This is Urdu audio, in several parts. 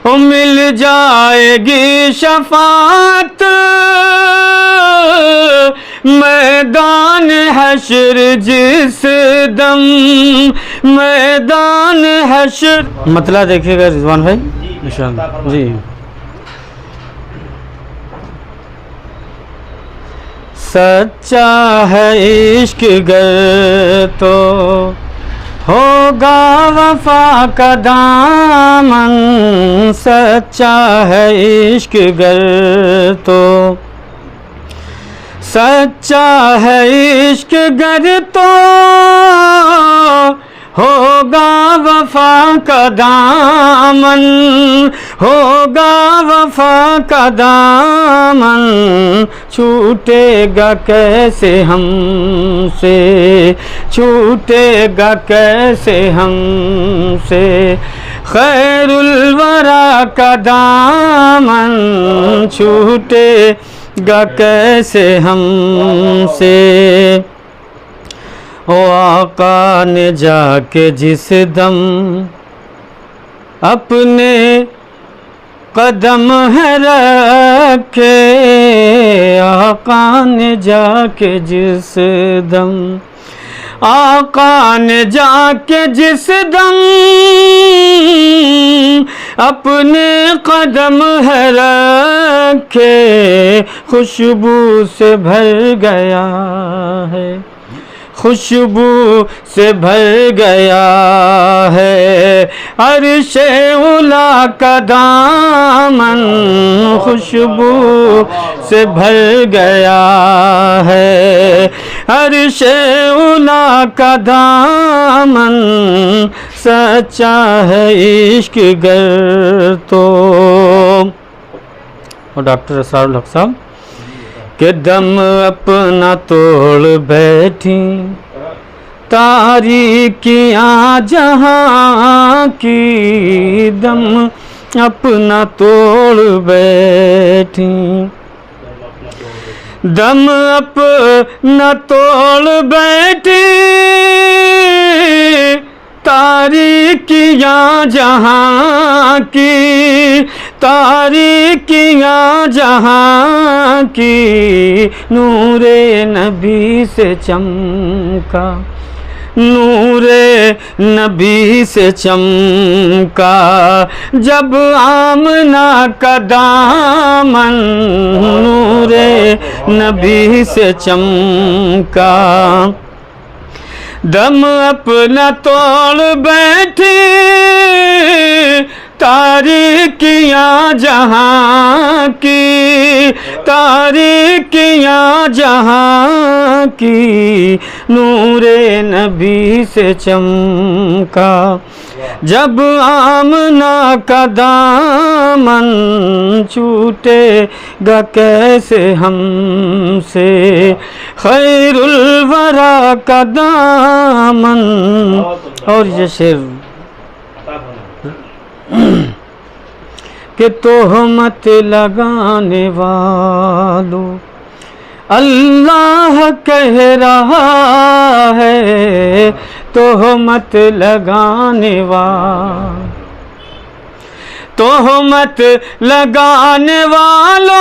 او مل جائے گی شفاعت میدان حشر جس دم، میدان حشر. مطلع دیکھیے گا رضوان بھائی انشاءاللہ. جی سچا ہے عشق گر تو ہوگا وفا کا دامن، سچا ہے عشق گر تو، سچا ہے عشق گر تو ہوگا وفا کا دامن، ہوگا وفا کا دامن. چھوٹے گا کیسے ہم سے، چھوٹے گا کیسے ہم سے خیر الورا کا دامن، چھوٹے گا کیسے ہم سے. او آقا نے جا کے جس دم اپنے قدم ہے رکھے، آقا نے جا کے جس دم، آقا نے جا کے جس دم اپنے قدم ہے رکھے، خوشبو سے بھر گیا ہے، خوشبو سے بھر گیا ہے عرش اولیٰ کا دامن، خوشبو سے بھر گیا ہے عرش اولیٰ کا دامن. سچا ہے عشق گر تو. اور ڈاکٹر اسرار الحق صاحب کہ دم اپنا توڑ بیٹھی تاریکیاں جہاں کی، دم اپنا توڑ بیٹھی، دم اپنا توڑ بیٹھی تاریکیاں جہاں کی، تاریکیاں جہاں کی. نور نبی سے چمکا، نور نبی سے چمکا جب آمنہ کا دامن، نور نبی سے چمکا دم اپنا توڑ بیٹھی تاریکیاں جہاں کی، تاریکیاں جہاں کی. نور نبی سے چمکا جب آمنہ کا دامن، چھوٹے گا کیسے ہم سے خیر الورا کا دامن. اور یہ شعر کہ تہمت لگانے والوں اللہ کہہ رہا ہے، تہمت لگانے والوں، تہمت لگانے والوں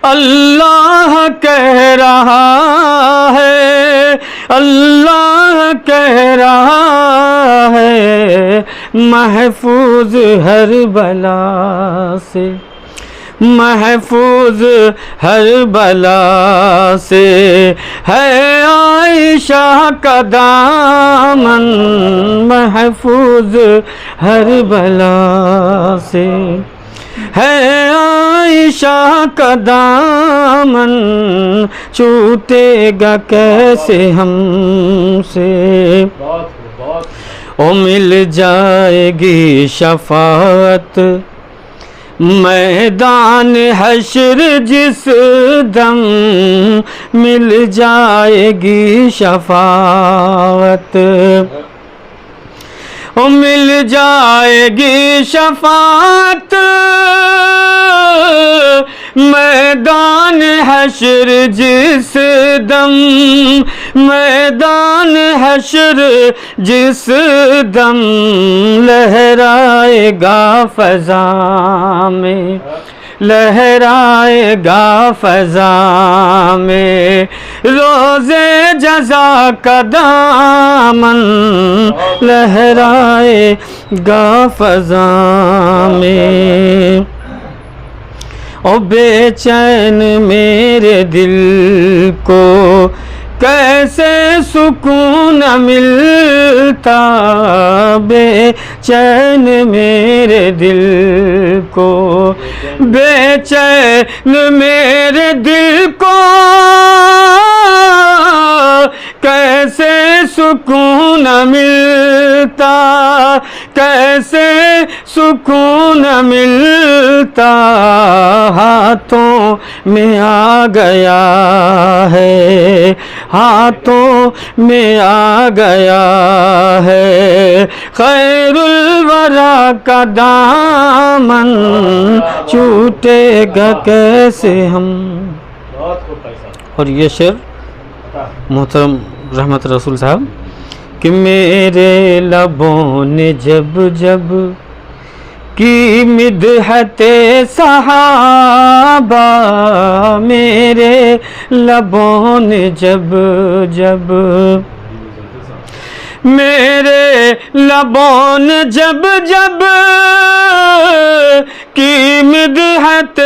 اللہ کہہ رہا ہے، اللہ کہہ رہا ہے. محفوظ ہر بلا سے، محفوظ ہر بلا سے ہے عائشہ کا دامن، محفوظ ہر بلا سے ہے عائشہ کا دامن. چھوٹے گا کیسے ہم سے، او مل جائے گی شفاعت میدان حشر جس دم، مل جائے گی شفاعت، او مل جائے گی شفاعت میدان حشر جس دم، میدان حشر جس دم لہرائے گا فضا میں، لہرائے گا فضا میں، روزے جزا کا دامن لہرائے گا فضا میں۔ او بے چین میرے دل کو کیسے سکون ملتا، بے چین میرے دل کو، بے چین میرے دل کو کیسے سکون ملتا، کیسے سکون ملتا، ہاتھوں میں آ گیا ہے، ہاتھوں میں آ گیا ہے خیر الورا کا دامن، چھوٹے گا کیسے ہم۔ اور یہ شعر محترم رحمت رسول صاحب کہ میرے لبوں نے جب جب کی مدحت صحابہ، میرے لبوں نے جب جب، میرے لبوں نے جب جب کی مدحت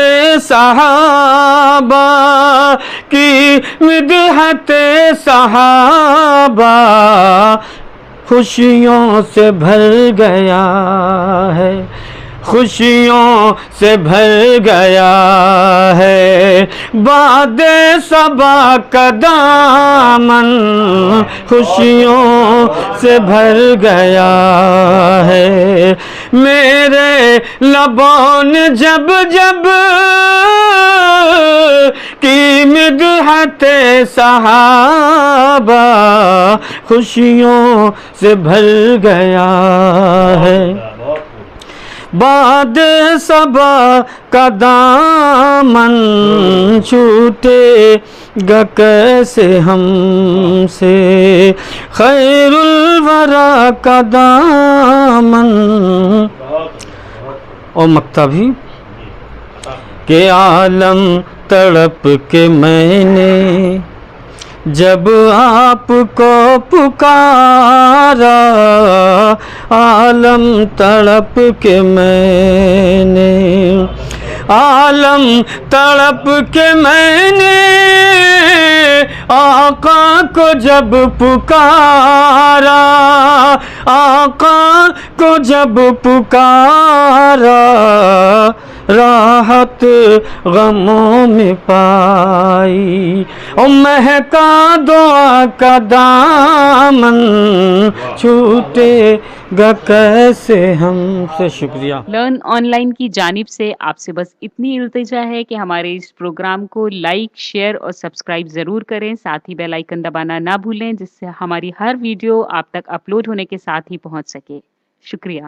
صحابہ، کی مدحت صحابہ، خوشیوں سے بھر گیا ہے، خوشیوں سے بھر گیا ہے باد صبا کا دامن، خوشیوں سے بھر گیا ہے، میرے لبوں نے جب جب کی مدحت صحابہ، خوشیوں سے بھر گیا ہے باد صبا کا دامن، چھوٹے گا کیسے ہم سے خیر الورا کا دامن۔ اور مقطع بھی کہ عالم تڑپ کے میں نے جب آپ کو پکارا، عالم تڑپ کے میں نے، عالم تڑپ کے میں نے آقا کو جب پکارا، آقا کو جب پکارا، راحت غموں میں پائی، اور مہکا دعا کا دامن، چھوٹے گا کیسے ہم سے۔ شکریہ۔ لرن آن لائن کی جانب سے آپ سے بس اتنی التجا ہے کہ ہمارے اس پروگرام کو لائک، شیئر اور سبسکرائب ضرور کریں، ساتھ ہی بیل آئیکن دبانا نہ بھولیں، جس سے ہماری ہر ویڈیو آپ تک اپلوڈ ہونے کے ساتھ ہی پہنچ سکے۔ شکریہ۔